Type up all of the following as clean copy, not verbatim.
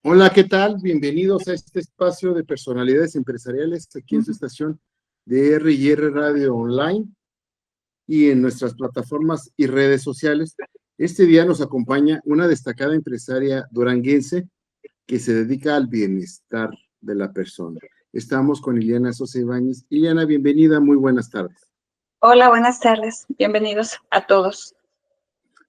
Hola, ¿qué tal? Bienvenidos a este espacio de personalidades empresariales aquí en su estación de R&R Radio Online y en nuestras plataformas y redes sociales. Este día nos acompaña una destacada empresaria duranguense que se dedica al bienestar de la persona. Estamos con Ileana Sosa Ibáñez. Ileana, bienvenida, muy buenas tardes. Hola, buenas tardes. Bienvenidos a todos.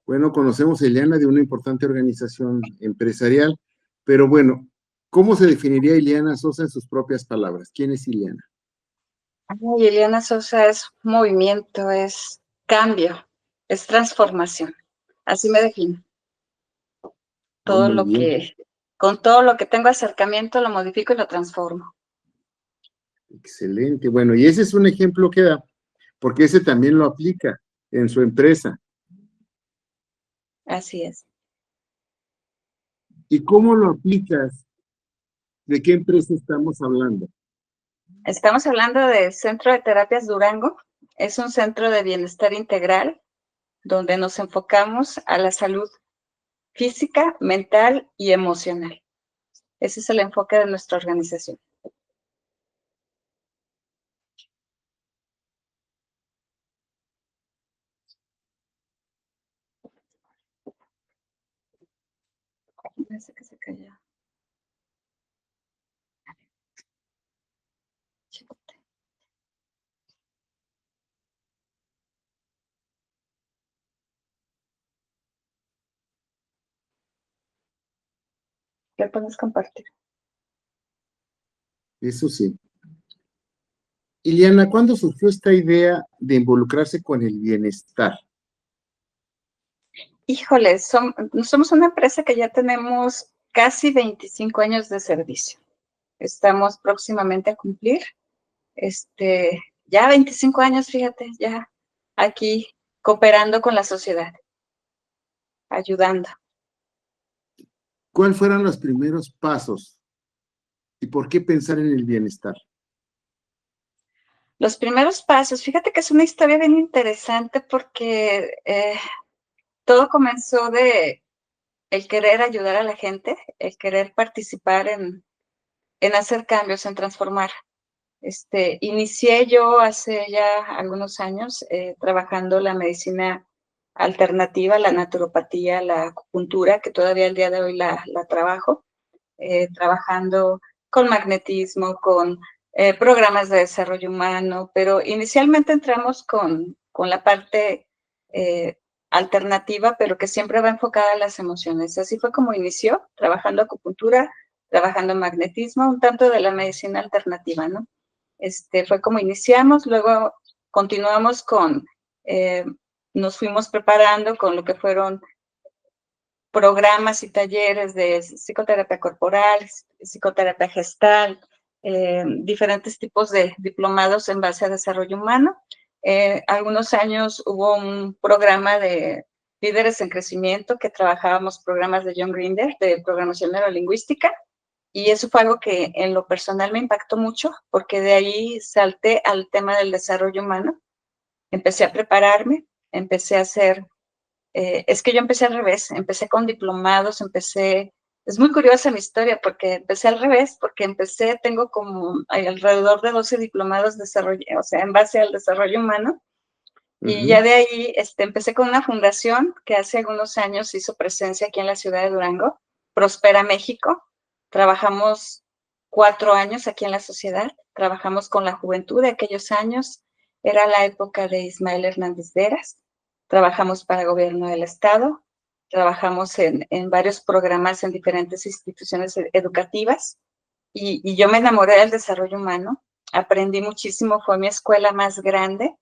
Bueno, conocemos a Ileana de una importante organización empresarial, pero bueno, ¿cómo se definiría Ileana Sosa en sus propias palabras? ¿Quién es Ileana? Y Eliana Sosa es movimiento, es cambio, es transformación. Así me defino. Oh, Todo muy lo bien, que, con todo lo que tengo acercamiento, lo modifico y lo transformo. excelente. Bueno, y ese es un ejemplo que da, porque ese también lo aplica en su empresa. Así es. ¿Y cómo lo aplicas? ¿De qué empresa estamos hablando? Estamos hablando del Centro de Terapias Durango. Es un centro de bienestar integral donde nos enfocamos a la salud física, mental y emocional. Ese es el enfoque de nuestra organización. Parece que se cayó. ¿Le pones compartir? Eso sí. Ileana, ¿cuándo surgió esta idea de involucrarse con el bienestar? Híjole, somos una empresa que ya tenemos casi 25 años de servicio. Estamos próximamente a cumplir, ya 25 años, fíjate, ya aquí cooperando con la sociedad, ayudando. ¿Cuáles fueron los primeros pasos y por qué pensar en el bienestar? Los primeros pasos, fíjate que es una historia bien interesante porque todo comenzó de el querer ayudar a la gente, el querer participar en hacer cambios, en transformar. Inicié yo hace ya algunos años trabajando la medicina alternativa, la naturopatía, la acupuntura, que todavía el día de hoy la trabajo, trabajando con magnetismo, con programas de desarrollo humano, pero inicialmente entramos con la parte eh, alternativa, pero que siempre va enfocada a las emociones. Así fue como inició, trabajando acupuntura, trabajando magnetismo, un tanto de la medicina alternativa, ¿no? Fue como iniciamos, luego continuamos nos fuimos preparando con lo que fueron programas y talleres de psicoterapia corporal, psicoterapia gestal, diferentes tipos de diplomados en base a desarrollo humano. Algunos años hubo un programa de líderes en crecimiento que trabajábamos programas de John Grinder, de programación neurolingüística, y eso fue algo que en lo personal me impactó mucho, porque de ahí salté al tema del desarrollo humano. Empecé a prepararme, empecé a hacer, es que yo empecé al revés, empecé con diplomados, es muy curiosa mi historia, porque empecé al revés, porque tengo como alrededor de 12 diplomados de desarrollo, o sea, en base al desarrollo humano, y ya de ahí empecé con una fundación que hace algunos años hizo presencia aquí en la ciudad de Durango, Prospera México. Trabajamos 4 años aquí en la sociedad, trabajamos con la juventud de aquellos años, era la época de Ismael Hernández Veras, trabajamos para el gobierno del estado, trabajamos en varios programas en diferentes instituciones educativas y yo me enamoré del desarrollo humano, aprendí muchísimo, fue mi escuela más grande.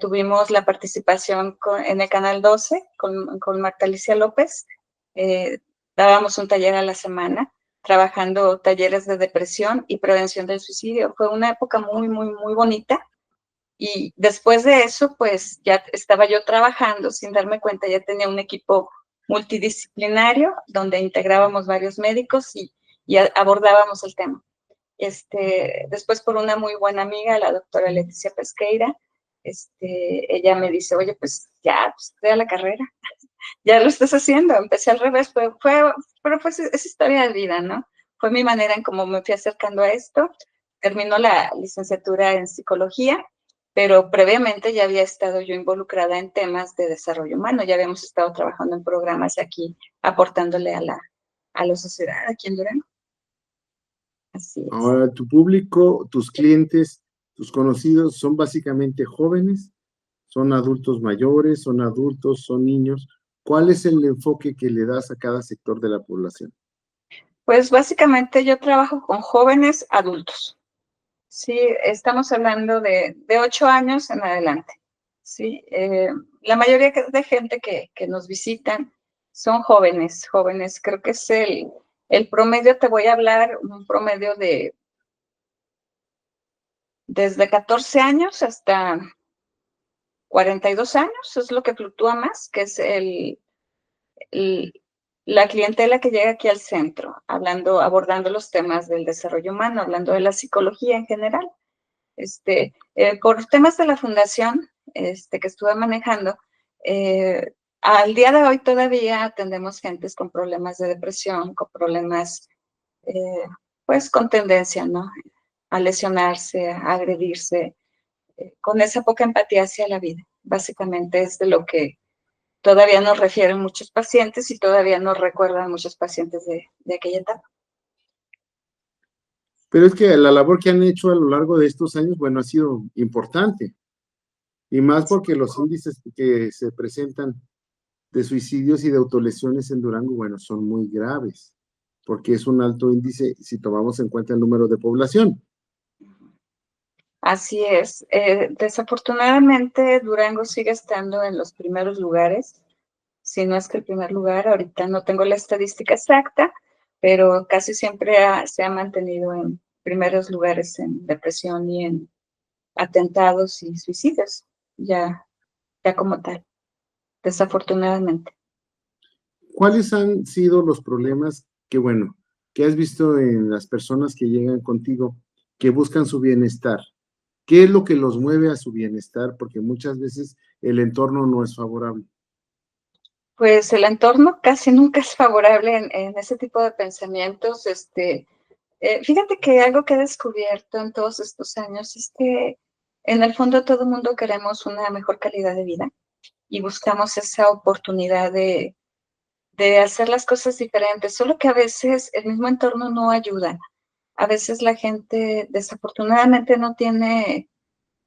Tuvimos la participación en el Canal 12 con Marta Alicia López. Dábamos un taller a la semana, trabajando talleres de depresión y prevención del suicidio. Fue una época muy, muy, muy bonita. Y después de eso, pues ya estaba yo trabajando, sin darme cuenta, ya tenía un equipo multidisciplinario donde integrábamos varios médicos y abordábamos el tema. Después por una muy buena amiga, la doctora Leticia Pesqueira, ella me dice, oye, pues ya, pues estudia la carrera. ya lo estás haciendo. Empecé al revés, pero pues es historia de vida, ¿no? Fue mi manera en cómo me fui acercando a esto. Terminó la licenciatura en psicología, pero previamente ya había estado yo involucrada en temas de desarrollo humano. Ya habíamos estado trabajando en programas aquí, aportándole a la sociedad aquí en Durango. Así es. Ahora, tu público, tus clientes, tus conocidos son básicamente jóvenes, son adultos mayores, son adultos, son niños. ¿Cuál es el enfoque que le das a cada sector de la población? Pues básicamente yo trabajo con jóvenes adultos. Sí, estamos hablando de 8 años en adelante. Sí, la mayoría de gente que nos visitan son jóvenes, jóvenes. Creo que es el promedio, te voy a hablar, un promedio de desde 14 años hasta 42 años, es lo que fluctúa más, que es el- la clientela que llega aquí al centro, abordando los temas del desarrollo humano, hablando de la psicología en general. Por temas de la fundación que estuve manejando, al día de hoy todavía atendemos gentes con problemas de depresión, con problemas, eh, pues con tendencia, ¿no? A lesionarse, a agredirse, con esa poca empatía hacia la vida. Básicamente es de lo que todavía nos refieren muchos pacientes y todavía nos recuerdan muchos pacientes de aquella etapa. Pero es que la labor que han hecho a lo largo de estos años, bueno, ha sido importante. Y más porque los índices que se presentan de suicidios y de autolesiones en Durango, bueno, son muy graves, porque es un alto índice si tomamos en cuenta el número de población. Así es. Desafortunadamente, Durango sigue estando en los primeros lugares, si no es que el primer lugar. Ahorita no tengo la estadística exacta, pero casi siempre se ha mantenido en primeros lugares en depresión y en atentados y suicidios, ya como tal, desafortunadamente. ¿Cuáles han sido los problemas que, bueno, que has visto en las personas que llegan contigo, que buscan su bienestar? ¿Qué es lo que los mueve a su bienestar? Porque muchas veces el entorno no es favorable. Pues el entorno casi nunca es favorable en ese tipo de pensamientos. Fíjate que algo que he descubierto en todos estos años es que en el fondo todo el mundo queremos una mejor calidad de vida y buscamos esa oportunidad de hacer las cosas diferentes, solo que a veces el mismo entorno no ayuda. A veces la gente desafortunadamente no tiene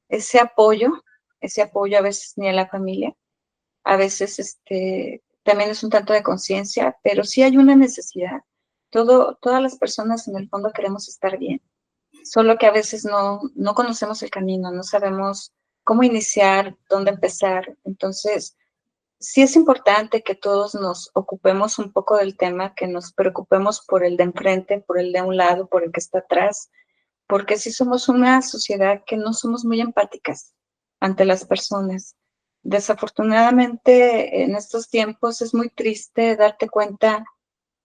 ese apoyo a veces ni en la familia, a veces también es un tanto de conciencia, pero sí hay una necesidad. Todas las personas en el fondo queremos estar bien, solo que a veces no conocemos el camino, no sabemos cómo iniciar, dónde empezar. Entonces, sí es importante que todos nos ocupemos un poco del tema, que nos preocupemos por el de enfrente, por el de un lado, por el que está atrás, porque sí somos una sociedad que no somos muy empáticas ante las personas. Desafortunadamente, en estos tiempos es muy triste darte cuenta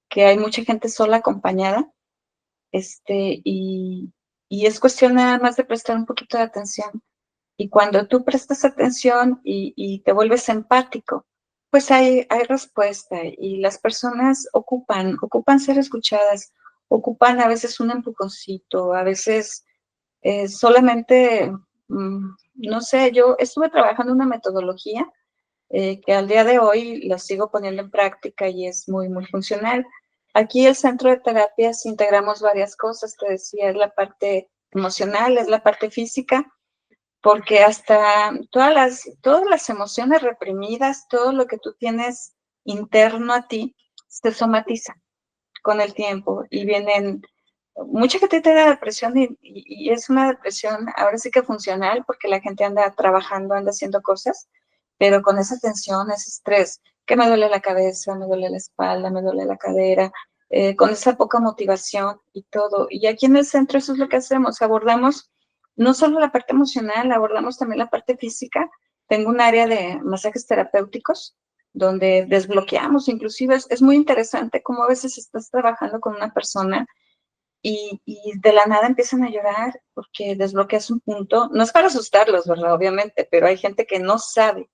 que hay mucha gente sola acompañada, y, y es cuestión nada más de prestar un poquito de atención. Y cuando tú prestas atención y te vuelves empático, pues hay respuesta y las personas ocupan ser escuchadas, ocupan a veces un empujoncito, a veces solamente, no sé, yo estuve trabajando una metodología que al día de hoy la sigo poniendo en práctica y es muy, muy funcional. Aquí el centro de terapias integramos varias cosas, te decía, es la parte emocional, es la parte física, porque hasta todas las emociones reprimidas, todo lo que tú tienes interno a ti, se somatiza con el tiempo y vienen, mucha gente tiene depresión y es una depresión ahora sí que funcional porque la gente anda trabajando, anda haciendo cosas, pero con esa tensión, ese estrés, que me duele la cabeza, me duele la espalda, me duele la cadera, con esa poca motivación y todo. Y aquí en el centro eso es lo que hacemos, abordamos no solo la parte emocional, abordamos también la parte física. Tengo un área de masajes terapéuticos donde desbloqueamos, inclusive es muy interesante cómo a veces estás trabajando con una persona y de la nada empiezan a llorar porque desbloqueas un punto. No es para asustarlos, ¿verdad? Obviamente, pero hay gente que no sabe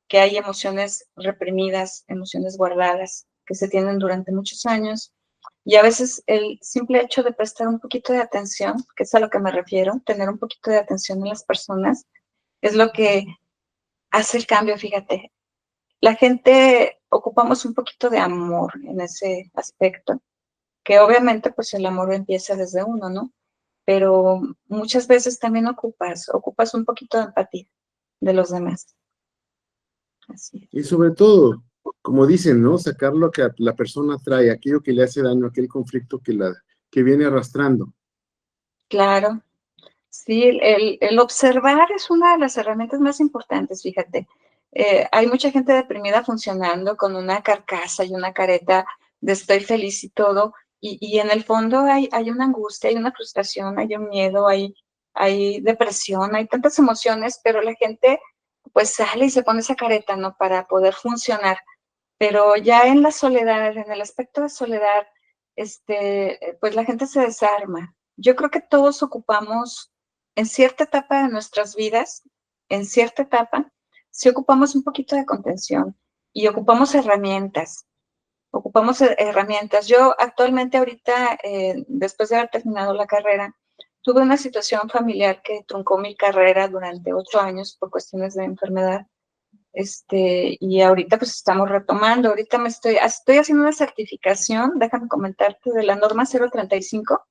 que hay emociones reprimidas, emociones guardadas, que se tienen durante muchos años. Y a veces el simple hecho de prestar un poquito de atención, que es a lo que me refiero, tener un poquito de atención en las personas, es lo que hace el cambio, fíjate. La gente ocupamos un poquito de amor en ese aspecto, que obviamente pues el amor empieza desde uno, ¿no? Pero muchas veces también ocupas un poquito de empatía de los demás. Así Y es. sobre todo, como dicen, ¿no? Sacar lo que la persona trae, aquello que le hace daño, aquel conflicto que viene arrastrando. Claro, sí, el observar es una de las herramientas más importantes, fíjate. Hay mucha gente deprimida funcionando con una carcasa y una careta de estoy feliz y todo, y en el fondo hay una angustia, hay una frustración, hay un miedo, hay depresión, hay tantas emociones, pero la gente pues sale y se pone esa careta, ¿no? Para poder funcionar. Pero ya en la soledad, en el aspecto de soledad, pues la gente se desarma. Yo creo que todos ocupamos en cierta etapa de nuestras vidas, en cierta etapa, si ocupamos un poquito de contención y ocupamos herramientas. Yo actualmente ahorita, después de haber terminado la carrera, tuve una situación familiar que truncó mi carrera durante 8 años por cuestiones de enfermedad. Y ahorita pues estamos retomando, ahorita estoy haciendo una certificación, déjame comentarte, de la norma 035,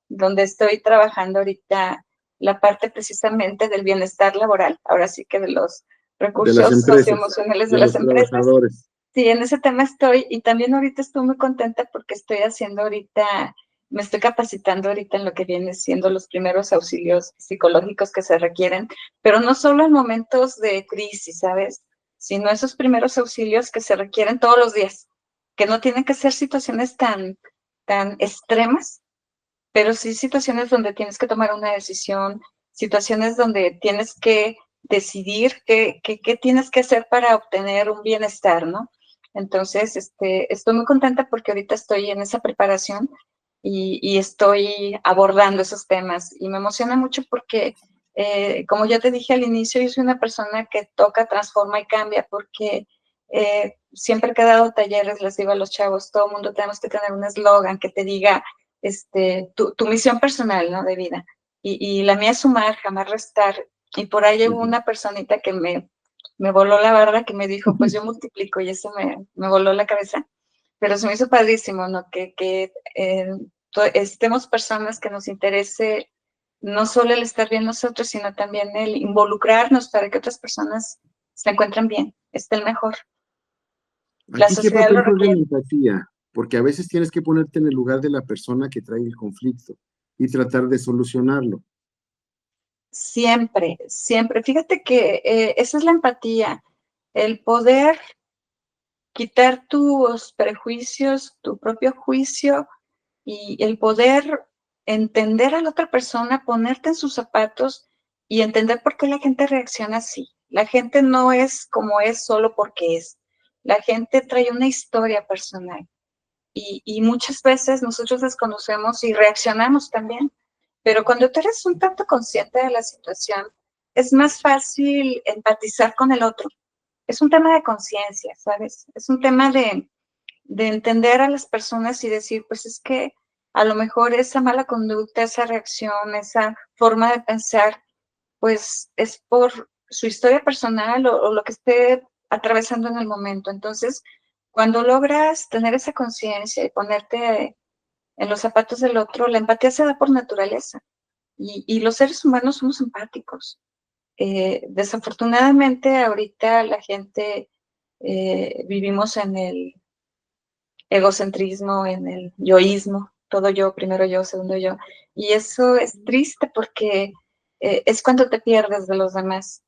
donde estoy trabajando ahorita la parte precisamente del bienestar laboral, ahora sí que de los De las recursos empresas, socioemocionales de de las los empresas. trabajadores. Sí, en ese tema estoy, y también ahorita estoy muy contenta porque estoy haciendo ahorita, me estoy capacitando ahorita en lo que viene siendo los primeros auxilios psicológicos que se requieren, pero no solo en momentos de crisis, ¿sabes? Sino esos primeros auxilios que se requieren todos los días, que no tienen que ser situaciones tan extremas, pero sí situaciones donde tienes que tomar una decisión, situaciones donde tienes que decidir qué tienes que hacer para obtener un bienestar, ¿no? Entonces, estoy muy contenta porque ahorita estoy en esa preparación y estoy abordando esos temas y me emociona mucho porque, como ya te dije al inicio, yo soy una persona que toca, transforma y cambia porque siempre que he dado talleres les digo a los chavos, todo el mundo tenemos que tener un eslogan que te diga tu misión personal, ¿no? De vida. Y la mía es sumar, jamás restar. Y por ahí hubo Ujú. una personita que me voló la barda, que me dijo, pues yo multiplico, y eso me voló la cabeza. Pero se me hizo padrísimo, ¿no? Estemos personas que nos interese no solo el estar bien nosotros, sino también el involucrarnos para que otras personas se encuentren bien, estén mejor. La Aquí, ¿qué sociedad lo papel juega la requiere. empatía? Porque a veces tienes que ponerte en el lugar de la persona que trae el conflicto y tratar de solucionarlo. Siempre, siempre. Fíjate que esa es la empatía, el poder quitar tus prejuicios, tu propio juicio y el poder entender a la otra persona, ponerte en sus zapatos y entender por qué la gente reacciona así. La gente no es como es solo porque es. La gente trae una historia personal y muchas veces nosotros desconocemos y reaccionamos también. Pero cuando tú eres un tanto consciente de la situación, es más fácil empatizar con el otro. Es un tema de conciencia, ¿sabes? Es un tema de entender a las personas y decir, pues es que a lo mejor esa mala conducta, esa reacción, esa forma de pensar, pues es por su historia personal o lo que esté atravesando en el momento. Entonces, cuando logras tener esa conciencia y ponerte en los zapatos del otro, la empatía se da por naturaleza. Y los seres humanos somos empáticos. Desafortunadamente, ahorita la gente vivimos en el egocentrismo, en el yoísmo, todo yo, primero yo, segundo yo. Y eso es triste porque es cuando te pierdes de los demás.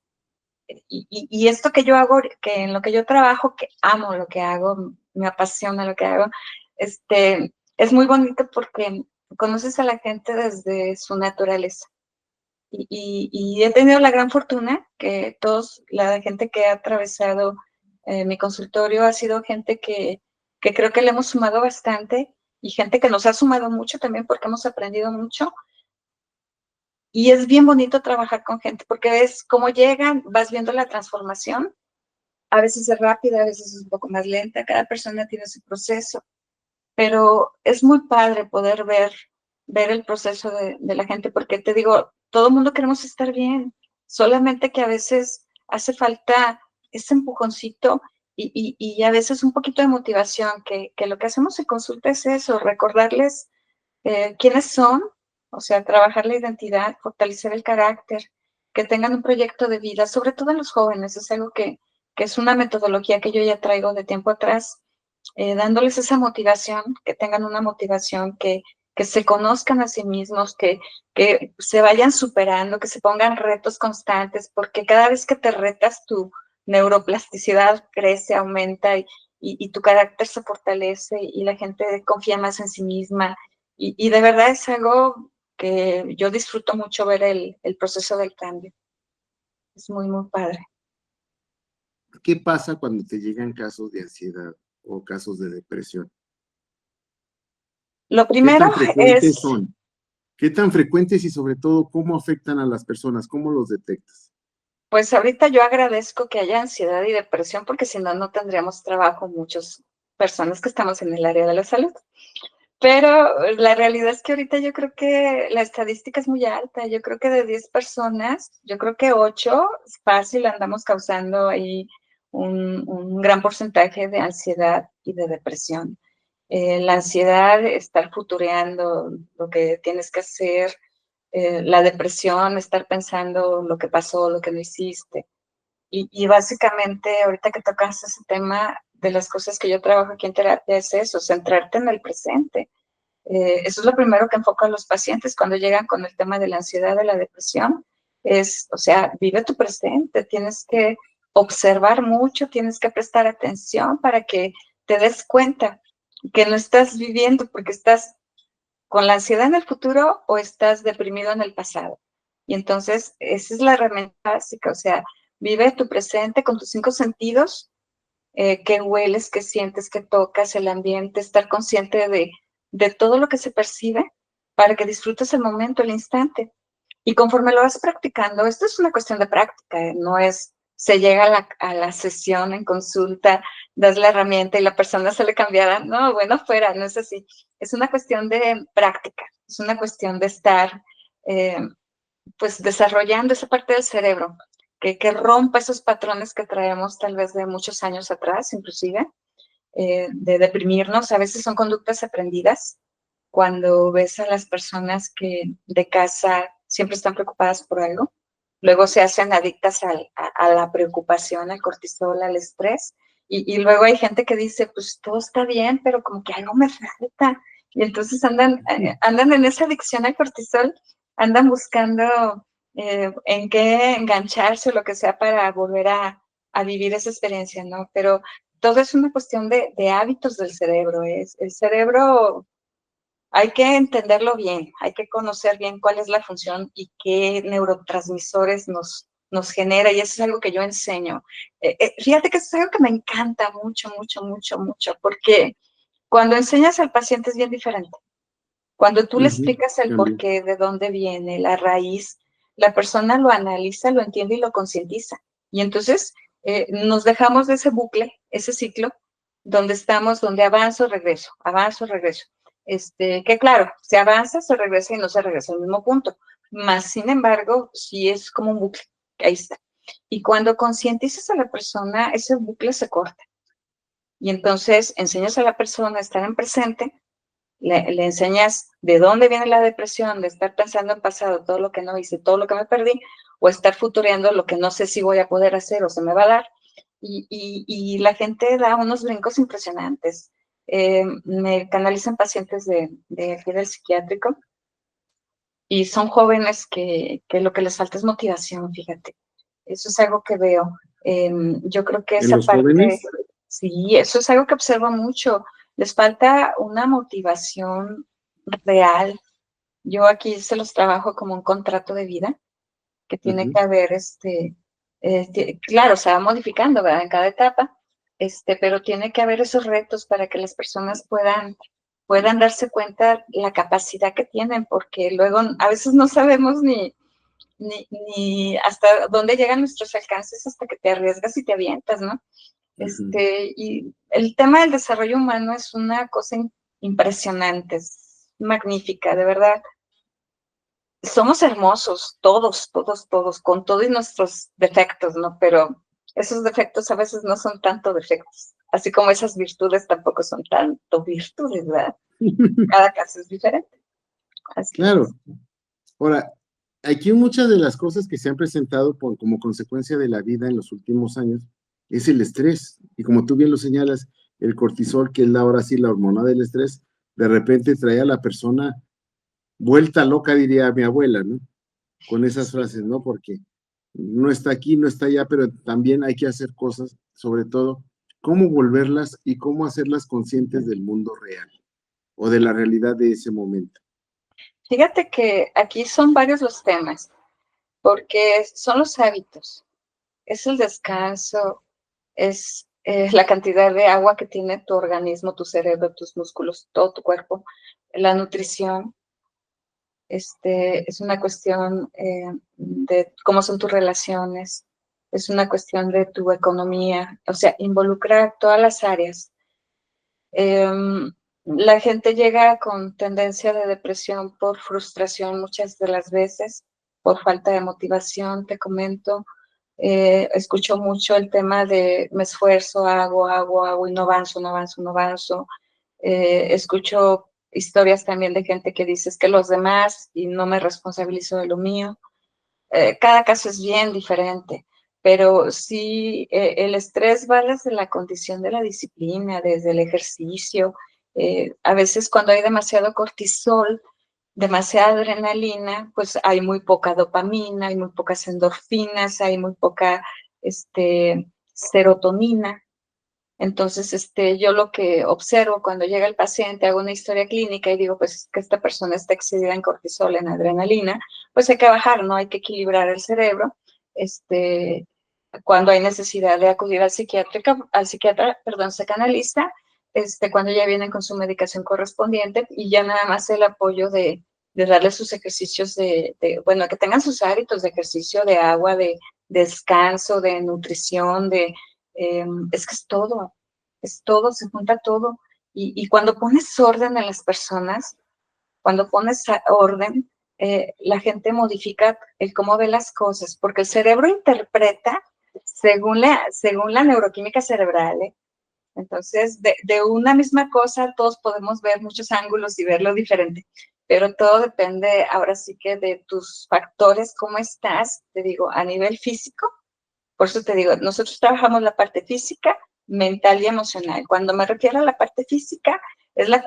Y esto que yo hago, que en lo que yo trabajo, que amo lo que hago, me apasiona lo que hago, es muy bonito porque conoces a la gente desde su naturaleza. Y he tenido la gran fortuna que la gente que ha atravesado mi consultorio ha sido gente que creo que le hemos sumado bastante y gente que nos ha sumado mucho también porque hemos aprendido mucho. Y es bien bonito trabajar con gente porque ves cómo llegan, vas viendo la transformación A veces es rápida, a veces es un poco más lenta, cada persona tiene su proceso, pero es muy padre poder ver el proceso de la gente, porque te digo, todo el mundo queremos estar bien, solamente que a veces hace falta ese empujoncito y a veces un poquito de motivación, que lo que hacemos en consulta es eso, recordarles quiénes son, o sea, trabajar la identidad, fortalecer el carácter, que tengan un proyecto de vida, sobre todo en los jóvenes, es algo que es una metodología que yo ya traigo de tiempo atrás, dándoles esa motivación, que tengan una motivación, que se conozcan a sí mismos, que se vayan superando, que se pongan retos constantes, porque cada vez que te retas, tu neuroplasticidad crece, aumenta y tu carácter se fortalece y la gente confía más en sí misma. Y de verdad es algo que yo disfruto mucho ver el proceso del cambio. Es muy, muy padre. ¿Qué pasa cuando te llegan casos de ansiedad o casos de depresión? Lo ¿Qué primero tan frecuentes es, son? ¿Qué tan frecuentes y sobre todo cómo afectan a las personas? ¿Cómo los detectas? pues ahorita yo agradezco que haya ansiedad y depresión, porque si no, no tendríamos trabajo muchas personas que estamos en el área de la salud. Pero la realidad es que ahorita yo creo que la estadística es muy alta. Yo creo que de 10 personas, yo creo que 8 fácil andamos causando ahí un gran porcentaje de ansiedad y de depresión. La ansiedad, estar futureando lo que tienes que hacer, la depresión, estar pensando lo que pasó, lo que no hiciste. Y básicamente, ahorita que tocas ese tema, de las cosas que yo trabajo aquí en terapia es eso, centrarte en el presente. Eso es lo primero que enfoco a los pacientes cuando llegan con el tema de la ansiedad, de la depresión. Es, o sea, vive tu presente, tienes que observar mucho, tienes que prestar atención para que te des cuenta que no estás viviendo porque estás con la ansiedad en el futuro o estás deprimido en el pasado. Y entonces, esa es la herramienta básica, o sea, vive tu presente con tus 5 sentidos, qué hueles, qué sientes, qué tocas, el ambiente, estar consciente de todo lo que se percibe para que disfrutes el momento, el instante. Y conforme lo vas practicando, esto es una cuestión de práctica, no es, se llega a la sesión en consulta, das la herramienta y la persona se le cambiará, no, bueno, fuera, no es así. Es una cuestión de práctica, es una cuestión de estar eh, pues desarrollando esa parte del cerebro que rompa esos patrones que traemos tal vez de muchos años atrás, inclusive, de deprimirnos. A veces son conductas aprendidas. Cuando ves a las personas que de casa siempre están preocupadas por algo, luego se hacen adictas a la preocupación, al cortisol, al estrés, y luego hay gente que dice, pues todo está bien, pero como que algo me falta, y entonces andan en esa adicción al cortisol, andan buscando en qué engancharse o lo que sea para volver a vivir esa experiencia, ¿no? Pero todo es una cuestión de hábitos del cerebro. El cerebro hay que entenderlo bien, hay que conocer bien cuál es la función y qué neurotransmisores nos genera, y eso es algo que yo enseño. Fíjate que eso es algo que me encanta mucho, mucho, mucho, mucho, porque cuando enseñas al paciente es bien diferente. Cuando tú le explicas el También. porqué, de dónde viene, la raíz, la persona lo analiza, lo entiende y lo concientiza. Y entonces nos dejamos de ese bucle, ese ciclo, donde estamos, donde avanzo, regreso, avanzo, regreso. Que claro, se avanza, se regresa y no se regresa al mismo punto. Más sin embargo, sí es como un bucle, que ahí está. Y cuando concientizas a la persona, ese bucle se corta. Y entonces enseñas a la persona a estar en presente, le enseñas de dónde viene la depresión, de estar pensando en pasado, todo lo que no hice, todo lo que me perdí, o estar futureando lo que no sé si voy a poder hacer o se me va a dar. Y la gente da unos brincos impresionantes. Me canalizan pacientes aquí del psiquiátrico y son jóvenes que lo que les falta es motivación, fíjate. Eso es algo que veo. Yo creo que ¿En esa los parte, jóvenes? sí, eso es algo que observo mucho. Les falta una motivación real. Yo aquí se los trabajo como un contrato de vida que tiene Ujú. que haber, claro, se va modificando, ¿verdad? En cada etapa, pero tiene que haber esos retos para que las personas puedan darse cuenta la capacidad que tienen, porque luego a veces no sabemos ni hasta dónde llegan nuestros alcances hasta que te arriesgas y te avientas, ¿no? Y el tema del desarrollo humano es una cosa impresionante, es magnífica, de verdad. Somos hermosos, todos, todos, todos, con todos nuestros defectos, ¿no? Pero esos defectos a veces no son tanto defectos, así como esas virtudes tampoco son tanto virtudes, ¿verdad? Cada caso es diferente. Así Claro. es. Ahora, aquí muchas de las cosas que se han presentado como consecuencia de la vida en los últimos años es el estrés. Y como tú bien lo señalas, el cortisol, que es ahora sí la hormona del estrés, de repente trae a la persona vuelta loca, diría mi abuela, ¿no? Con esas frases, ¿no? Porque no está aquí, no está allá, pero también hay que hacer cosas, sobre todo, cómo volverlas y cómo hacerlas conscientes del mundo real o de la realidad de ese momento. Fíjate que aquí son varios los temas, porque son los hábitos, es el descanso, es la cantidad de agua que tiene tu organismo, tu cerebro, tus músculos, todo tu cuerpo, la nutrición, es una cuestión de cómo son tus relaciones, es una cuestión de tu economía, o sea, involucra todas las áreas. La gente llega con tendencia de depresión por frustración muchas de las veces, por falta de motivación, te comento. Escucho mucho el tema de me esfuerzo, hago y no avanzo, no avanzo, no avanzo. Escucho historias también de gente que dice es que los demás y no me responsabilizo de lo mío. Cada caso es bien diferente, pero sí, el estrés va desde la condición de la disciplina, desde el ejercicio. A veces cuando hay demasiado cortisol, demasiada adrenalina, pues hay muy poca dopamina, hay muy pocas endorfinas, hay muy poca serotonina. Entonces, yo lo que observo cuando llega el paciente, hago una historia clínica y digo, pues que esta persona está excedida en cortisol, en adrenalina, pues hay que bajar, ¿no? Hay que equilibrar el cerebro. Cuando hay necesidad de acudir al psiquiatra, perdón, se canaliza, cuando ya vienen con su medicación correspondiente y ya nada más el apoyo de darle sus ejercicios bueno, que tengan sus hábitos de ejercicio, de agua, de descanso, de nutrición, es que es todo, se junta todo. Y cuando pones orden en las personas, cuando pones orden, la gente modifica el cómo ve las cosas, porque el cerebro interpreta según la neuroquímica cerebral, ¿eh? Entonces, de una misma cosa, todos podemos ver muchos ángulos y verlo diferente, pero todo depende ahora sí que de tus factores, cómo estás, te digo, a nivel físico. Por eso te digo, nosotros trabajamos la parte física, mental y emocional. Cuando me refiero a la parte física, es la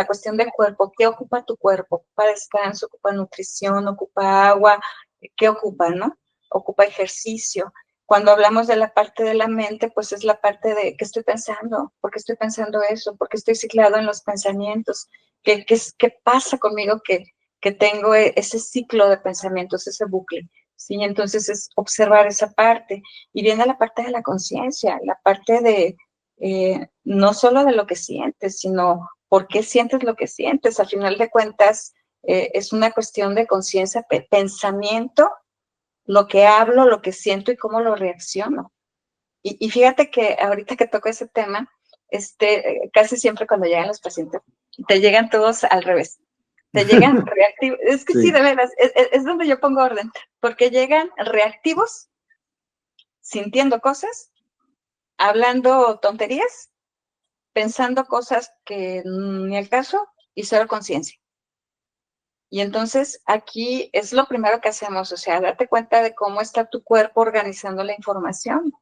cuestión del cuerpo. ¿Qué ocupa tu cuerpo? ¿Ocupa descanso? ¿Ocupa nutrición? ¿Ocupa agua? ¿Qué ocupa, no? Ocupa ejercicio. Cuando hablamos de la parte de la mente, pues es la parte de qué estoy pensando, por qué estoy pensando eso, por qué estoy ciclado en los pensamientos, qué pasa conmigo que tengo ese ciclo de pensamientos, ese bucle. ¿Sí? Entonces es observar esa parte. Y viene la parte de la conciencia, la parte de no solo de lo que sientes, sino por qué sientes lo que sientes. Al final de cuentas, es una cuestión de conciencia, pensamiento, lo que hablo, lo que siento y cómo lo reacciono. Y fíjate que ahorita que toco ese tema, casi siempre cuando llegan los pacientes, te llegan todos al revés. Te llegan reactivos. Es que sí, Sí. de veras, es donde yo pongo orden, porque llegan reactivos, sintiendo cosas, hablando tonterías, pensando cosas que ni al caso y cero conciencia. Y entonces aquí es lo primero que hacemos, o sea, date cuenta de cómo está tu cuerpo organizando la información,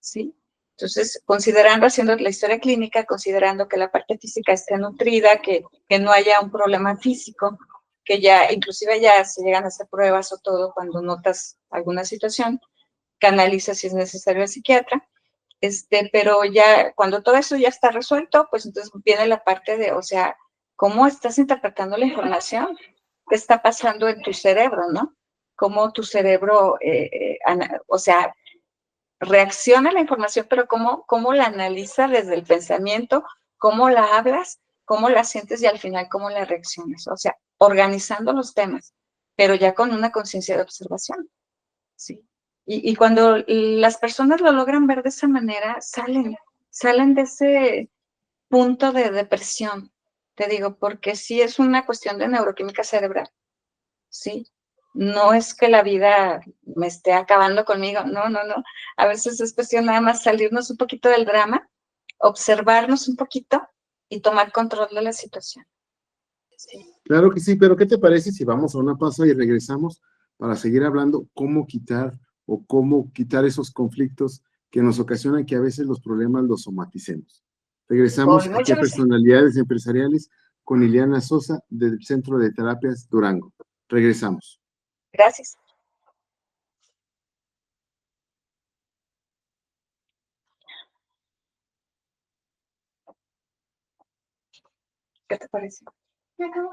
¿sí? Entonces, considerando, haciendo la historia clínica, considerando que la parte física esté nutrida, que no haya un problema físico, que ya, inclusive ya se llegan a hacer pruebas o todo cuando notas alguna situación, canaliza si es necesario al psiquiatra, pero ya cuando todo eso ya está resuelto, pues entonces viene la parte de, o sea, ¿cómo estás interpretando la información? ¿Qué está pasando en tu cerebro, no? Cómo tu cerebro, o sea, reacciona a la información, pero cómo la analiza desde el pensamiento, cómo la hablas, cómo la sientes y al final cómo la reaccionas. O sea, organizando los temas. pero ya con una conciencia de observación, ¿sí? Y cuando las personas lo logran ver de esa manera, salen de ese punto de depresión, te digo, porque sí es una cuestión de neuroquímica cerebral, ¿sí? No es que la vida me esté acabando conmigo, no, no, no. A veces es cuestión nada más salirnos un poquito del drama, observarnos un poquito y tomar control de la situación. Sí. Claro que sí, pero ¿qué te parece si vamos a una pausa y regresamos para seguir hablando cómo quitar o cómo quitar esos conflictos que nos ocasionan que a veces los problemas los somaticemos? Regresamos Con aquí mucho a gusto. Personalidades Empresariales con Ileana Sosa del Centro de Terapias Durango. Regresamos. Gracias. ¿Qué te parece? ¿Ya acabó?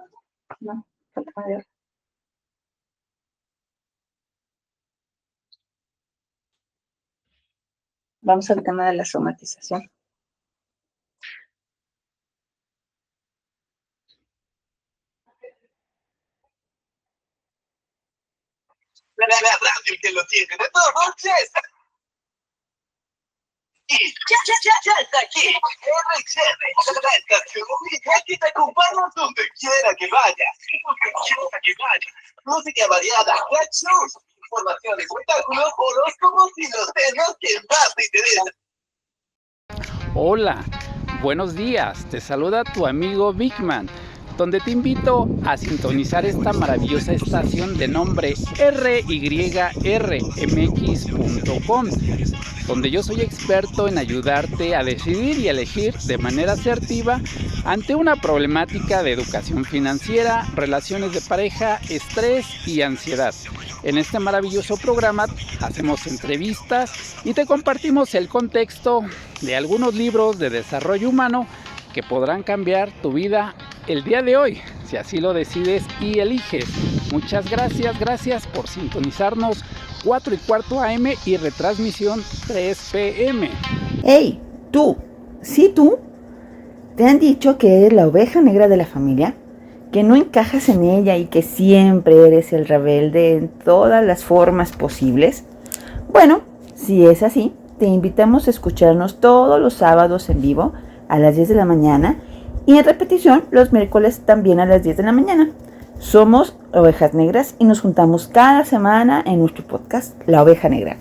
No, falta mayor. Vamos al tema de la somatización. La radio que lo tiene de todo, Chester. Y ya está aquí. RXR, la estación única que te acompaña donde quiera que vayas. Música variada, flash shows, información, espectáculos, horóscopos y los temas que más te interesan. Hola, buenos días, te saluda tu amigo Bigman, donde te invito a sintonizar esta maravillosa estación de nombre RYRMX.com, donde yo soy experto en ayudarte a decidir y elegir de manera asertiva ante una problemática de educación financiera, relaciones de pareja, estrés y ansiedad. En este maravilloso programa hacemos entrevistas y te compartimos el contexto de algunos libros de desarrollo humano que podrán cambiar tu vida el día de hoy, si así lo decides y eliges. Muchas gracias por sintonizarnos 4:15 AM y retransmisión 3 PM. ¡Hey! ¡Tú! ¿Sí tú? ¿Te han dicho que eres la oveja negra de la familia? ¿Que no encajas en ella y que siempre eres el rebelde en todas las formas posibles? Bueno, si es así, te invitamos a escucharnos todos los sábados en vivo a las 10 de la mañana y en repetición los miércoles también a las 10 de la mañana. Somos Ovejas Negras y nos juntamos cada semana en nuestro podcast La Oveja Negra.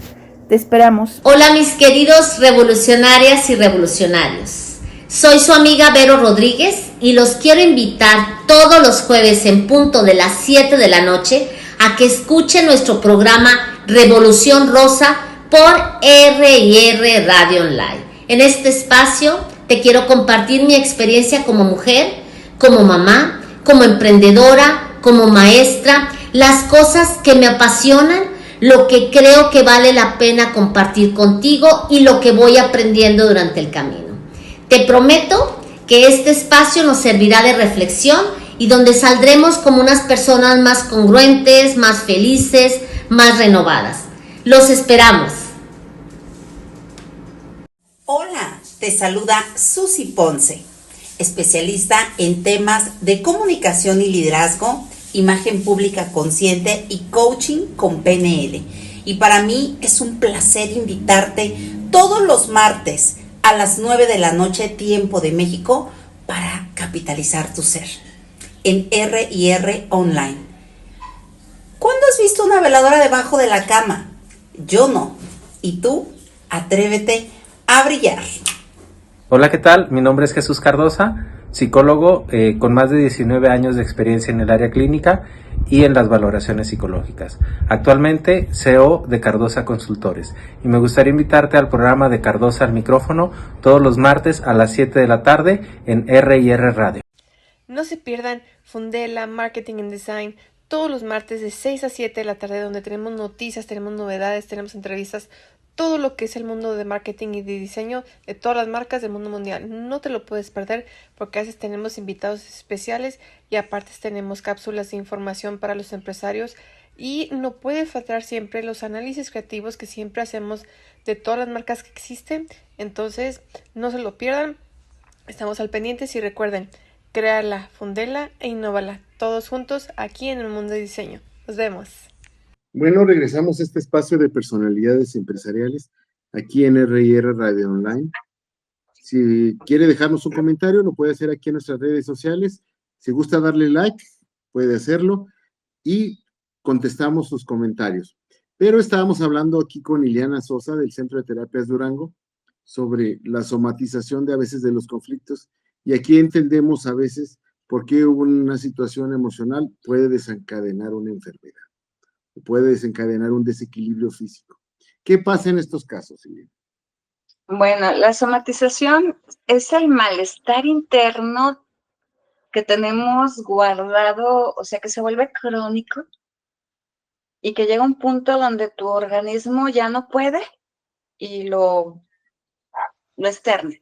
Te esperamos. Hola mis queridos revolucionarias y revolucionarios. Soy su amiga Vero Rodríguez y los quiero invitar todos los jueves en punto de las 7 de la noche a que escuchen nuestro programa Revolución Rosa por R&R Radio Online. En este espacio te quiero compartir mi experiencia como mujer, como mamá, como emprendedora, como maestra, las cosas que me apasionan, lo que creo que vale la pena compartir contigo y lo que voy aprendiendo durante el camino. Te prometo que este espacio nos servirá de reflexión y donde saldremos como unas personas más congruentes, más felices, más renovadas. Los esperamos. Hola, te saluda Susi Ponce, especialista en temas de comunicación y liderazgo, imagen pública consciente y coaching con PNL. Y para mí es un placer invitarte todos los martes a las 9 de la noche, tiempo de México, para capitalizar tu ser en R&R Online. ¿Cuándo has visto una veladora debajo de la cama? Yo no. ¿Y tú? Atrévete a brillar. Hola, ¿qué tal? Mi nombre es Jesús Cardosa, psicólogo con más de 19 años de experiencia en el área clínica y en las valoraciones psicológicas. Actualmente CEO de Cardosa Consultores y me gustaría invitarte al programa de Cardosa al micrófono todos los martes a las 7 de la tarde en R&R Radio. No se pierdan Fundela Marketing and Design todos los martes de 6 a 7 de la tarde, donde tenemos noticias, tenemos novedades, tenemos entrevistas, todo lo que es el mundo de marketing y de diseño de todas las marcas del mundo mundial. No te lo puedes perder porque a veces tenemos invitados especiales y aparte tenemos cápsulas de información para los empresarios y no puede faltar siempre los análisis creativos que siempre hacemos de todas las marcas que existen. Entonces no se lo pierdan, estamos al pendiente y recuerden, créala, fundela e innovala, todos juntos aquí en el mundo de diseño. Nos vemos. Bueno, regresamos a este espacio de personalidades empresariales aquí en R&R Radio Online. Si quiere dejarnos un comentario, lo puede hacer aquí en nuestras redes sociales. Si gusta darle like, puede hacerlo y contestamos sus comentarios. Pero estábamos hablando aquí con Iliana Sosa del Centro de Terapias Durango sobre la somatización de a veces de los conflictos, y aquí entendemos a veces por qué una situación emocional puede desencadenar una enfermedad, o puede desencadenar un desequilibrio físico. ¿Qué pasa en estos casos, Iliana? Bueno, la somatización es el malestar interno que tenemos guardado, o sea, que se vuelve crónico y que llega a un punto donde tu organismo ya no puede y lo externa.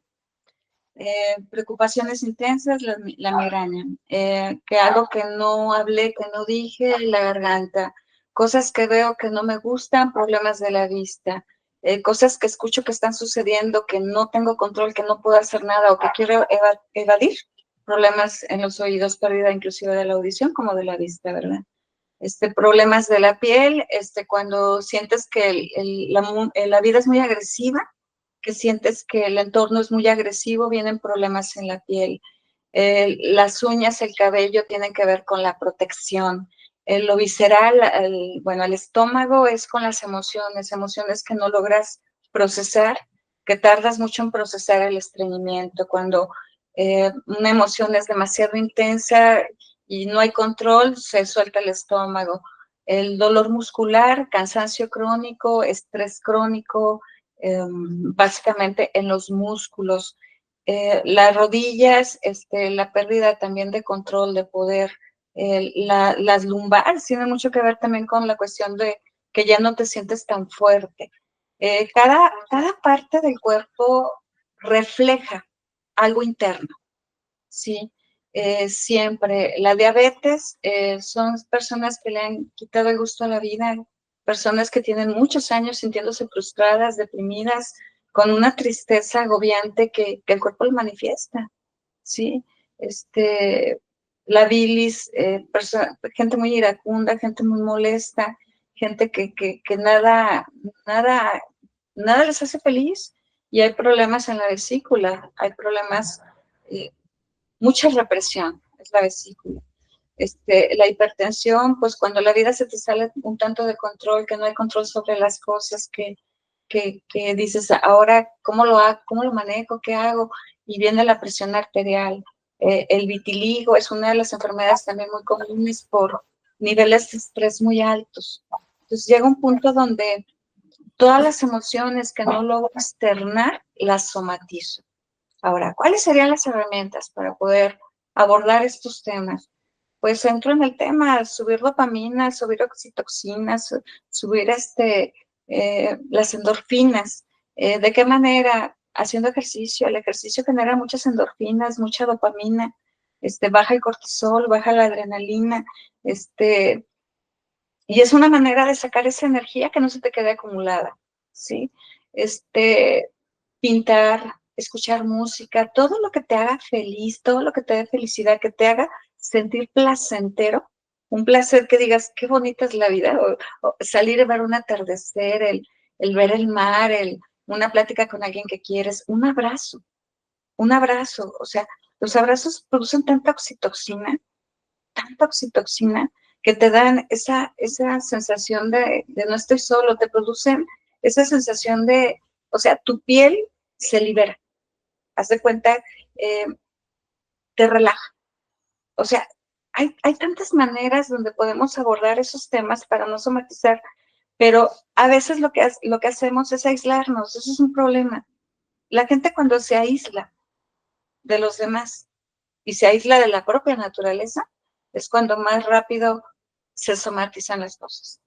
Preocupaciones intensas, la migraña, que algo que no hablé, que no dije, la garganta, cosas que veo que no me gustan, problemas de la vista, cosas que escucho que están sucediendo, que no tengo control, que no puedo hacer nada o que quiero evadir, problemas en los oídos, pérdida inclusive de la audición como de la vista, ¿verdad? Problemas de la piel, cuando sientes que la vida es muy agresiva, que sientes que el entorno es muy agresivo, vienen problemas en la piel. Las uñas, el cabello tienen que ver con la protección. Lo visceral, el estómago es con las emociones que no logras procesar, que tardas mucho en procesar el estreñimiento. Cuando una emoción es demasiado intensa y no hay control, se suelta el estómago. El dolor muscular, cansancio crónico, estrés crónico, básicamente en los músculos. Las rodillas, la pérdida también de control, de poder. Las lumbares tienen mucho que ver también con la cuestión de que ya no te sientes tan fuerte. Cada parte del cuerpo refleja algo interno, ¿sí? Siempre. La diabetes son personas que le han quitado el gusto a la vida, personas que tienen muchos años sintiéndose frustradas, deprimidas, con una tristeza agobiante que el cuerpo lo manifiesta, ¿sí? La bilis, gente muy iracunda, gente muy molesta, gente que nada les hace feliz, y hay problemas en la vesícula, hay problemas, mucha represión, es la vesícula. La hipertensión, pues cuando la vida se te sale un tanto de control, que no hay control sobre las cosas, que dices, ahora, ¿cómo lo hago? ¿Cómo lo manejo? ¿Qué hago? Y viene la presión arterial. El vitiligo es una de las enfermedades también muy comunes por niveles de estrés muy altos. Entonces llega un punto donde todas las emociones que no logro externar, las somatizo. Ahora, ¿cuáles serían las herramientas para poder abordar estos temas? Pues entro en el tema, subir dopamina, subir oxitocinas, subir las endorfinas. ¿De qué manera? Haciendo ejercicio. El ejercicio genera muchas endorfinas, mucha dopamina, baja el cortisol, baja la adrenalina, y es una manera de sacar esa energía que no se te quede acumulada, ¿sí? Pintar, escuchar música, todo lo que te haga feliz, todo lo que te dé felicidad, que te haga sentir placentero, un placer que digas, qué bonita es la vida, o salir a ver un atardecer, el ver el mar, una plática con alguien que quieres, un abrazo, o sea, los abrazos producen tanta oxitocina, que te dan esa sensación de no estoy solo, te producen esa sensación de, o sea, tu piel se libera, haz de cuenta, te relaja. O sea, hay tantas maneras donde podemos abordar esos temas para no somatizar, pero a veces lo que hacemos es aislarnos, eso es un problema. La gente cuando se aísla de los demás y se aísla de la propia naturaleza, es cuando más rápido se somatizan las cosas.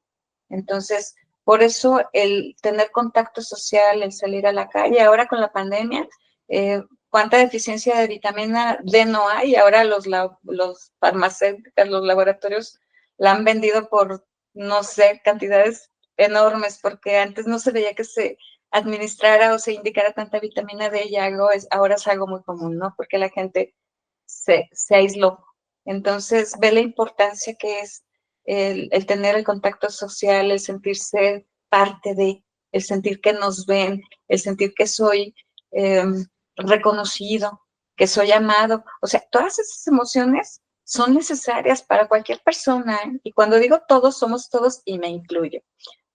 Entonces, por eso el tener contacto social, el salir a la calle, ahora con la pandemia, cuánta deficiencia de vitamina D no hay, ahora los farmacéuticos, los laboratorios la han vendido por, no sé, cantidades enormes, porque antes no se veía que se administrara o se indicara tanta vitamina D y ahora es algo muy común, ¿no? Porque la gente se aisló. Entonces, ve la importancia que es el tener el contacto social, el sentirse parte de, el sentir que nos ven, el sentir que soy reconocido, que soy amado. O sea, todas esas emociones son necesarias para cualquier persona, ¿eh? Y cuando digo todos, somos todos y me incluyo.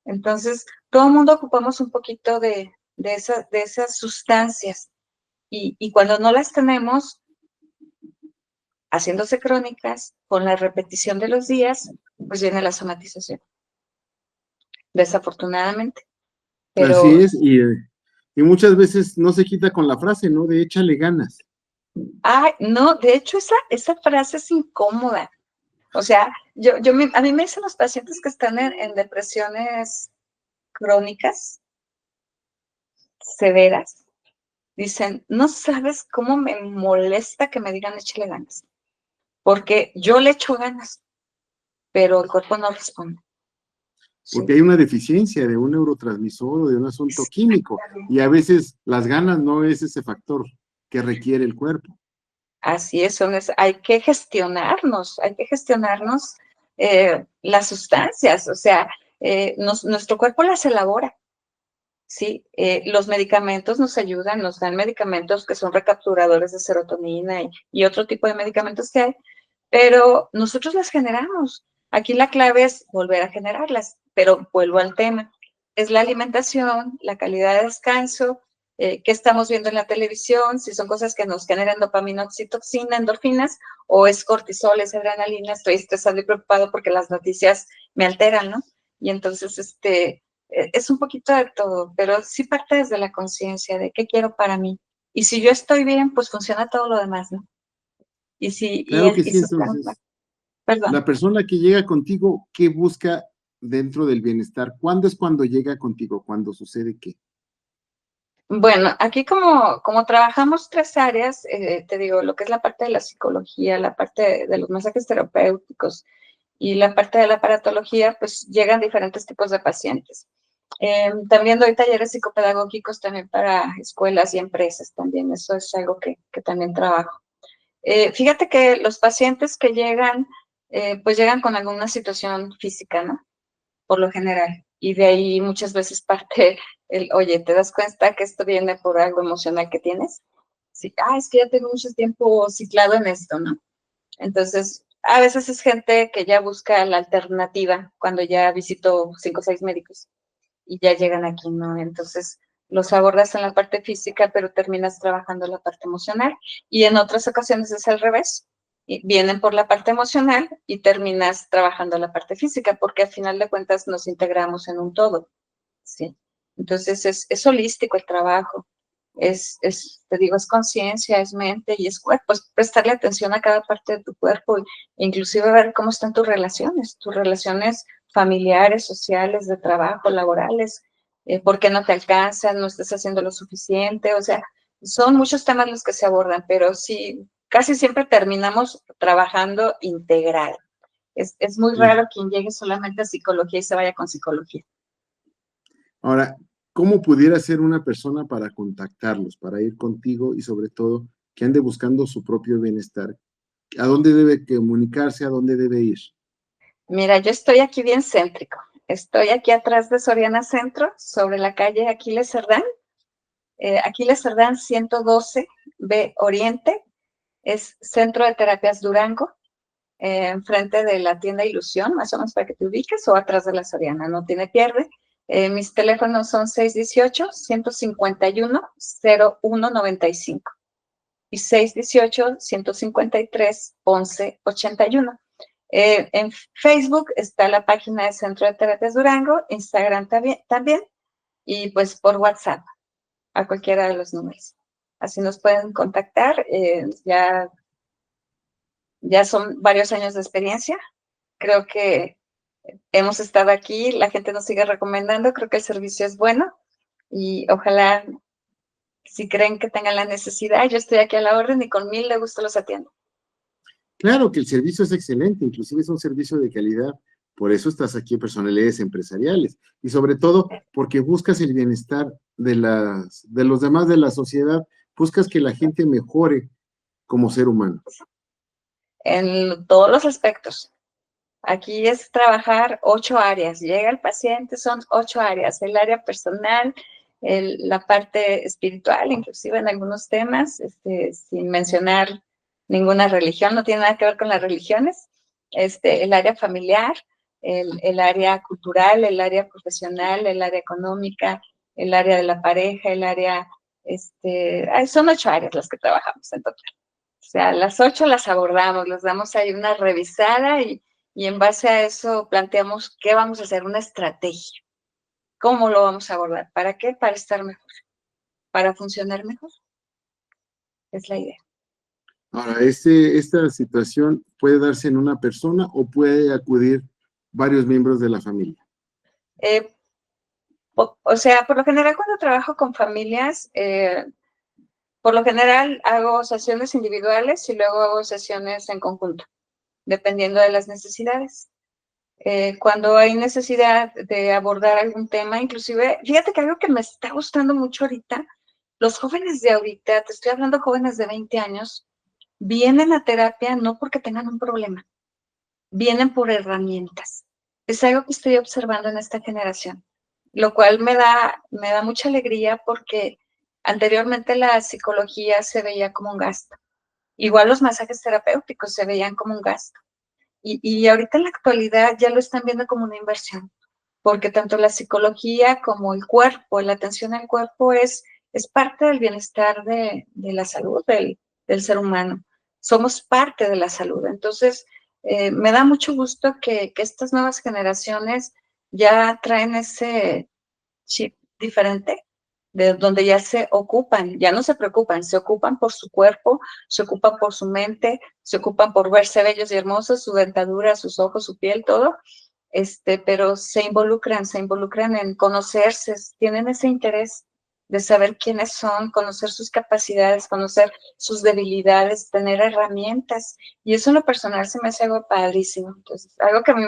Entonces, todo el mundo ocupamos un poquito de esas sustancias y cuando no las tenemos, haciéndose crónicas, con la repetición de los días, pues viene la somatización, desafortunadamente. Pero, Así es, y muchas veces no se quita con la frase, ¿no? De échale ganas. ay, no, de hecho esa frase es incómoda. O sea, a mí me dicen los pacientes que están en depresiones crónicas, severas, dicen, no sabes cómo me molesta que me digan échale ganas, porque yo le echo ganas, pero el cuerpo no responde. Porque hay una deficiencia de un neurotransmisor o de un asunto químico, y a veces las ganas no es ese factor que requiere el cuerpo. Así es, hay que gestionarnos las sustancias, o sea, nuestro cuerpo las elabora, ¿sí? Los medicamentos nos ayudan, nos dan medicamentos que son recapturadores de serotonina y otro tipo de medicamentos que hay, pero nosotros las generamos. Aquí la clave es volver a generarlas, pero vuelvo al tema. Es la alimentación, la calidad de descanso, qué estamos viendo en la televisión, si son cosas que nos generan dopamina, oxitocina, endorfinas, o es cortisol, es adrenalina, estoy estresado y preocupado porque las noticias me alteran, ¿no? Y entonces, es un poquito de todo, pero sí parte desde la conciencia de qué quiero para mí. Y si yo estoy bien, pues funciona todo lo demás, ¿no? Y si, Claro que sí, entonces, perdón. la persona que llega contigo, ¿qué busca dentro del bienestar? ¿Cuándo es cuando llega contigo? ¿Cuándo sucede qué? Bueno, aquí como trabajamos 3 áreas, te digo, lo que es la parte de la psicología, la parte de los mensajes terapéuticos y la parte de la aparatología, pues llegan diferentes tipos de pacientes. También doy talleres psicopedagógicos también para escuelas y empresas también, eso es algo que también trabajo. Fíjate que los pacientes que llegan, pues llegan con alguna situación física, ¿no? Por lo general. Y de ahí muchas veces parte oye, ¿te das cuenta que esto viene por algo emocional que tienes? Sí, es que ya tengo mucho tiempo ciclado en esto, ¿no? Entonces, a veces es gente que ya busca la alternativa cuando ya visitó 5 o 6 médicos y ya llegan aquí, ¿no? Entonces, los abordas en la parte física, pero terminas trabajando la parte emocional. Y en otras ocasiones es al revés. Vienen por la parte emocional y terminas trabajando la parte física, porque al final de cuentas nos integramos en un todo, ¿sí? Entonces, es holístico el trabajo. Te digo, es conciencia, es mente y es cuerpo. Es prestarle atención a cada parte de tu cuerpo e inclusive ver cómo están tus relaciones familiares, sociales, de trabajo, laborales, por qué no te alcanzan, no estás haciendo lo suficiente, o sea, son muchos temas los que se abordan, pero sí, casi siempre terminamos trabajando integral. Es muy raro quien llegue solamente a psicología y se vaya con psicología. Ahora, ¿cómo pudiera ser una persona para contactarlos, para ir contigo y sobre todo que ande buscando su propio bienestar? ¿A dónde debe comunicarse? ¿A dónde debe ir? Mira, yo estoy aquí bien céntrico. Estoy aquí atrás de Soriana Centro, sobre la calle Aquiles Cerdán. Aquiles Cerdán 112B Oriente. Es Centro de Terapias Durango, enfrente de la tienda Ilusión, más o menos para que te ubiques, o atrás de la Soriana, no tiene pierde. Mis teléfonos son 618-151-0195 y 618-153-1181. En Facebook está la página de Centro de Terapias Durango, Instagram también, y pues por WhatsApp, a cualquiera de los números. Así nos pueden contactar, ya son varios años de experiencia. Creo que hemos estado aquí, la gente nos sigue recomendando, creo que el servicio es bueno y ojalá, si creen que tengan la necesidad, yo estoy aquí a la orden y con 1000 de gusto los atiendo. Claro que el servicio es excelente, inclusive es un servicio de calidad, por eso estás aquí en Personalidades Empresariales y sobre todo porque buscas el bienestar de los demás de la sociedad, buscas que la gente mejore como ser humano. En todos los aspectos, Aquí es trabajar 8 áreas. Llega el paciente, son 8 áreas. El área personal, la parte espiritual, inclusive en algunos temas, sin mencionar ninguna religión, no tiene nada que ver con las religiones. El área familiar, el área cultural, el área profesional, el área económica, el área de la pareja, el área, son 8 áreas las que trabajamos en total. O sea, las 8 las abordamos, les damos ahí una revisada y en base a eso planteamos qué vamos a hacer, una estrategia. ¿Cómo lo vamos a abordar? ¿Para qué? Para estar mejor, para funcionar mejor. Es la idea. Ahora, esta situación puede darse en una persona o puede acudir varios miembros de la familia. O sea, por lo general cuando trabajo con familias, por lo general hago sesiones individuales y luego hago sesiones en conjunto, dependiendo de las necesidades. Cuando hay necesidad de abordar algún tema, inclusive, fíjate que algo que me está gustando mucho ahorita, los jóvenes de ahorita, te estoy hablando jóvenes de 20 años, vienen a terapia no porque tengan un problema, vienen por herramientas. Es algo que estoy observando en esta generación, lo cual me da mucha alegría porque anteriormente la psicología se veía como un gasto. Igual los masajes terapéuticos se veían como un gasto. Y ahorita en la actualidad ya lo están viendo como una inversión, porque tanto la psicología como el cuerpo, la atención al cuerpo es parte del bienestar de la salud del ser humano. Somos parte de la salud. Entonces, me da mucho gusto que estas nuevas generaciones ya traen ese chip diferente, de donde ya se ocupan, ya no se preocupan, se ocupan por su cuerpo, se ocupan por su mente, se ocupan por verse bellos y hermosos, su dentadura, sus ojos, su piel, todo, pero se involucran en conocerse, tienen ese interés de saber quiénes son, conocer sus capacidades, conocer sus debilidades, tener herramientas, y eso en lo personal se me hace algo padrísimo. Entonces, algo que a mí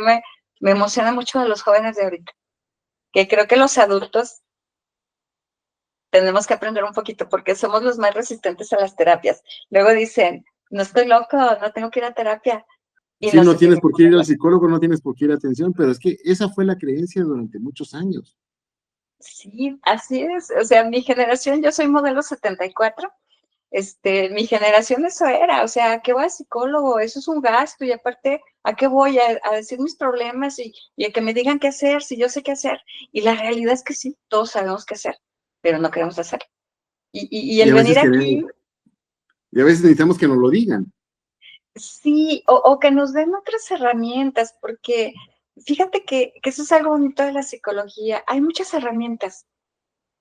me emociona mucho de los jóvenes de ahorita, que creo que los adultos tenemos que aprender un poquito porque somos los más resistentes a las terapias. Luego dicen, no estoy loco, no tengo que ir a terapia. Y Sí, no tienes por qué ir al psicólogo, no tienes por qué ir a atención, pero es que esa fue la creencia durante muchos años. Sí, así es. O sea, mi generación, yo soy modelo 74, mi generación eso era, o sea, ¿a qué voy al psicólogo? Eso es un gasto y aparte, ¿a qué voy a decir mis problemas y a que me digan qué hacer si yo sé qué hacer? Y la realidad es que sí, todos sabemos qué hacer, pero no queremos hacer. Y el venir aquí... Y a veces necesitamos que nos lo digan. Sí, o que nos den otras herramientas, porque fíjate que eso es algo bonito de la psicología. Hay muchas herramientas.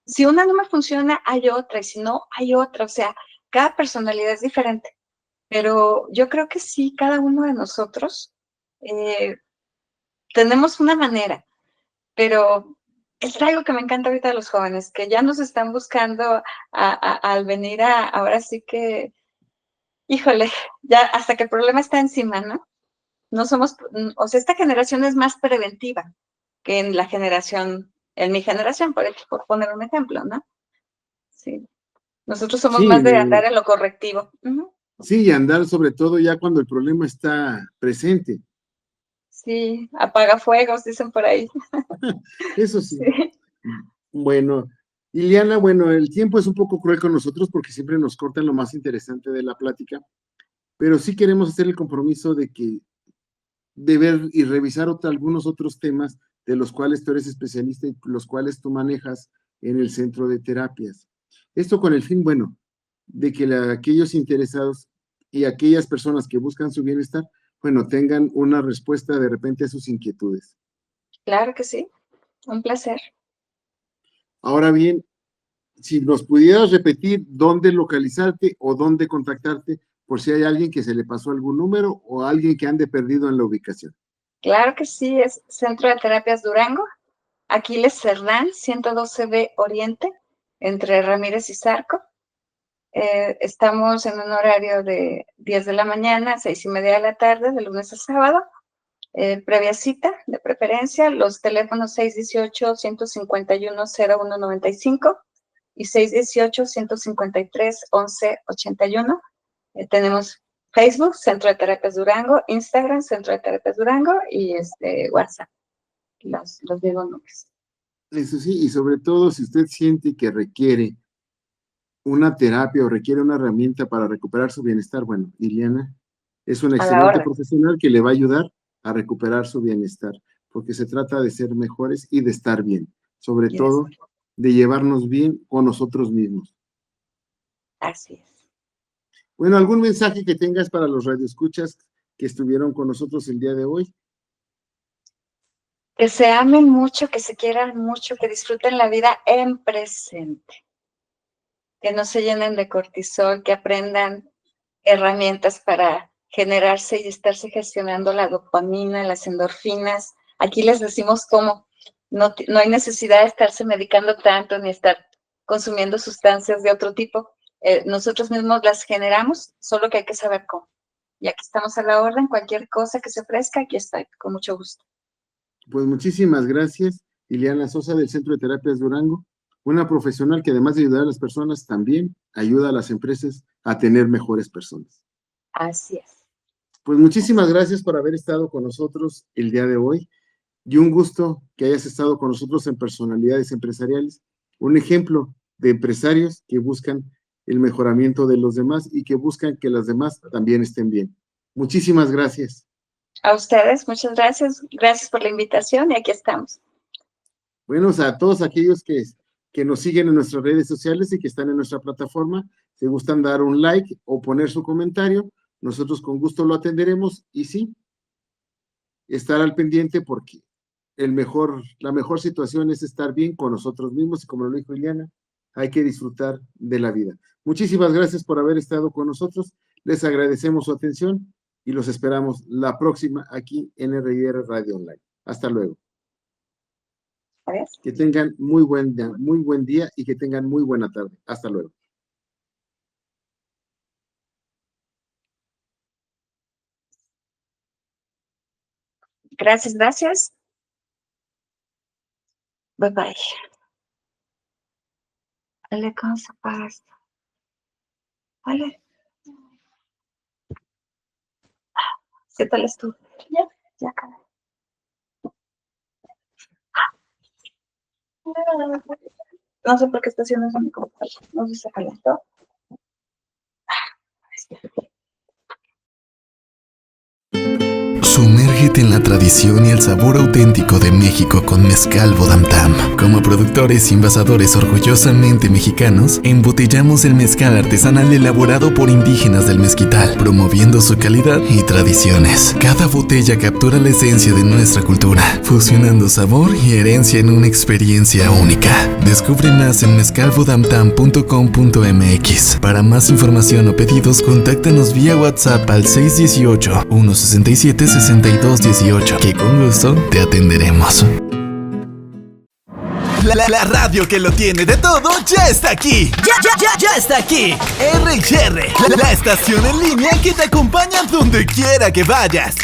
Si una no me funciona, hay otra, y si no, hay otra. O sea, cada personalidad es diferente. Pero yo creo que sí, cada uno de nosotros tenemos una manera, pero es algo que me encanta ahorita de los jóvenes, que ya nos están buscando al venir ahora sí que, híjole, ya hasta que el problema está encima, ¿no? No somos, o sea, esta generación es más preventiva que en mi generación, por poner un ejemplo, ¿no? Sí. Nosotros somos más de andar en lo correctivo. Sí, y andar sobre todo ya cuando el problema está presente. Sí, apaga fuegos, dicen por ahí. Eso sí. Bueno, Iliana, bueno, el tiempo es un poco cruel con nosotros porque siempre nos cortan lo más interesante de la plática, pero sí queremos hacer el compromiso de ver y revisar algunos otros temas de los cuales tú eres especialista y los cuales tú manejas en el centro de terapias. Esto con el fin, bueno, de que aquellos interesados y aquellas personas que buscan su bienestar, bueno, tengan una respuesta de repente a sus inquietudes. Claro que sí, un placer. Ahora bien, si nos pudieras repetir dónde localizarte o dónde contactarte, por si hay alguien que se le pasó algún número o alguien que ande perdido en la ubicación. Claro que sí, es Centro de Terapias Durango, Aquiles Cerdán, 112B Oriente, entre Ramírez y Zarco. Estamos en un horario de 10 de la mañana a 6:30 de la tarde, de lunes a sábado. Previa cita, de preferencia, los teléfonos 618-151-0195 y 618-153-1181. Tenemos Facebook, Centro de Terapias Durango, Instagram, Centro de Terapias Durango, y WhatsApp. Los digo nombres. Eso sí, y sobre todo si usted siente que requiere una terapia o requiere una herramienta para recuperar su bienestar, bueno, Ileana es una excelente profesional que le va a ayudar a recuperar su bienestar, porque se trata de ser mejores y de estar bien, sobre todo de llevarnos bien con nosotros mismos. Así es. Bueno, ¿algún mensaje que tengas para los radioescuchas que estuvieron con nosotros el día de hoy? Que se amen mucho, que se quieran mucho, que disfruten la vida en presente. Que no se llenen de cortisol, que aprendan herramientas para generarse y estarse gestionando la dopamina, las endorfinas. Aquí les decimos cómo. No hay necesidad de estarse medicando tanto ni estar consumiendo sustancias de otro tipo. Nosotros mismos las generamos, solo que hay que saber cómo. Y aquí estamos a la orden. Cualquier cosa que se ofrezca, aquí está, con mucho gusto. Pues muchísimas gracias, Ileana Sosa, del Centro de Terapias Durango, una profesional que además de ayudar a las personas, también ayuda a las empresas a tener mejores personas. Así es. Pues muchísimas gracias por haber estado con nosotros el día de hoy, y un gusto que hayas estado con nosotros en Personalidades Empresariales, un ejemplo de empresarios que buscan el mejoramiento de los demás y que buscan que los demás también estén bien. Muchísimas gracias. A ustedes, muchas gracias. Gracias por la invitación y aquí estamos. Bueno, a todos aquellos que nos siguen en nuestras redes sociales y que están en nuestra plataforma, si gustan dar un like o poner su comentario, nosotros con gusto lo atenderemos y sí, estar al pendiente porque la mejor situación es estar bien con nosotros mismos y como lo dijo Ileana, hay que disfrutar de la vida. Muchísimas gracias por haber estado con nosotros, les agradecemos su atención y los esperamos la próxima aquí en RIR Radio Online. Hasta luego. Adiós. Que tengan muy buen día y que tengan muy buena tarde. Hasta luego. Gracias, gracias. Bye bye. Vale, ¿cómo se apaga esto? Vale. ¿Qué tal estuvo? Ya, caray. No sé por qué está haciendo eso mi computadora. No sé si se calentó. Sumérgete en la tradición y el sabor auténtico de México con Mezcal Vodamtam. Como productores y envasadores orgullosamente mexicanos, embotellamos el mezcal artesanal elaborado por indígenas del mezquital, promoviendo su calidad y tradiciones. Cada botella captura la esencia de nuestra cultura, fusionando sabor y herencia en una experiencia única. Descubre más en mezcalvodamtam.com.mx. Para más información o pedidos, contáctanos vía WhatsApp al 618-167-6218, que con gusto te atenderemos. La radio que lo tiene de todo ya está aquí. Ya está aquí. RIR, la estación en línea que te acompaña donde quiera que vayas.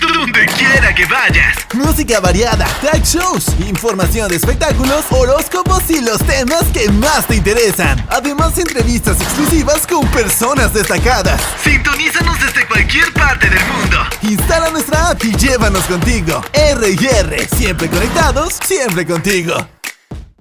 Música variada, talk shows, información de espectáculos, horóscopos y los temas que más te interesan. Además, entrevistas exclusivas con personas destacadas. Sintonízanos desde cualquier parte del mundo. Instala nuestra app y llévanos contigo. RIR, siempre conectados, siempre contigo.